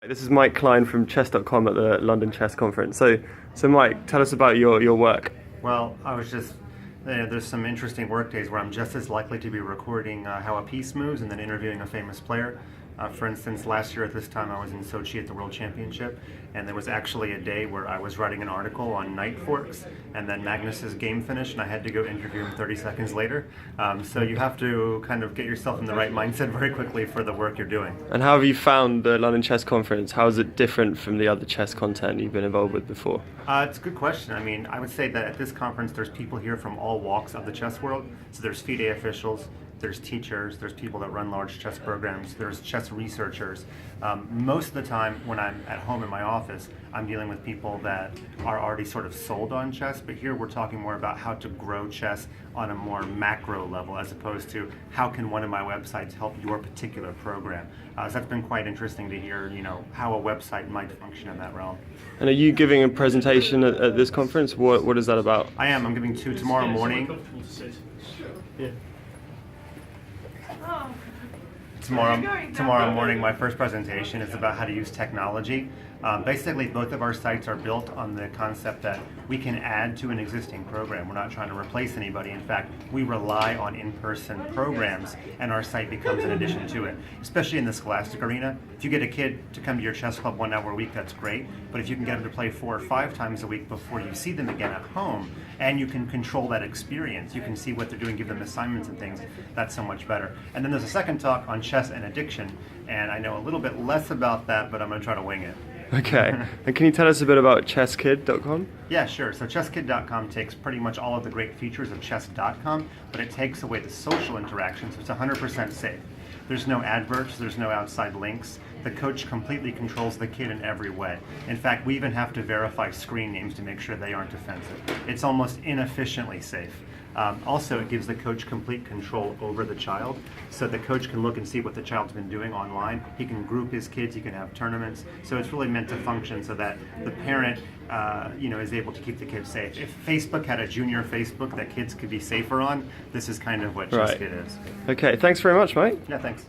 This is Mike Klein from chess.com at the London Chess Conference. So Mike, tell us about your work. Well, I was just, there's some interesting work days where I'm just as likely to be recording how a piece moves and then interviewing a famous player. For instance, last year at this time I was in Sochi at the World Championship, and there was actually a day where I was writing an article on knight forks, and then Magnus's game finished and I had to go interview him 30 seconds later. So you have to kind of get yourself in the right mindset very quickly for the work you're doing. And how have you found the London Chess Conference? How is it different from the other chess content you've been involved with before? It's a good question. I mean, I would say that at this conference there's people here from all walks of the chess world. So there's FIDE officials, there's teachers, there's people that run large chess programs, there's chess researchers. Most of the time when I'm at home in my office, I'm dealing with people that are already sort of sold on chess, but here we're talking more about how to grow chess on a more macro level as opposed to how can one of my websites help your particular program. So that's been quite interesting to hear, how a website might function in that realm. And are you giving a presentation at this conference? What is that about? I am. I'm giving two tomorrow morning. Yeah. Tomorrow morning, my first presentation is about how to use technology. Basically, both of our sites are built on the concept that we can add to an existing program. We're not trying to replace anybody. In fact, we rely on in-person programs, and our site becomes an addition to it. Especially in the scholastic arena, if you get a kid to come to your chess club 1 hour a week, that's great. But if you can get them to play 4 or 5 times a week before you see them again at home, and you can control that experience, you can see what they're doing, give them assignments and things, that's so much better. And then there's a second talk on chess and addiction, and I know a little bit less about that, but I'm going to try to wing it. Okay, and can you tell us a bit about chesskid.com? Yeah, sure. So chesskid.com takes pretty much all of the great features of chess.com, but it takes away the social interaction, so it's 100% safe. There's no adverts, there's no outside links. The coach completely controls the kid in every way. In fact, we even have to verify screen names to make sure they aren't offensive. It's almost inefficiently safe. Also, it gives the coach complete control over the child, so the coach can look and see what the child's been doing online. He can group his kids, he can have tournaments, so it's really meant to function so that the parent is able to keep the kids safe. If Facebook had a junior Facebook that kids could be safer on, this is kind of what Chesskid is. Okay, thanks very much, Mike. Yeah, thanks.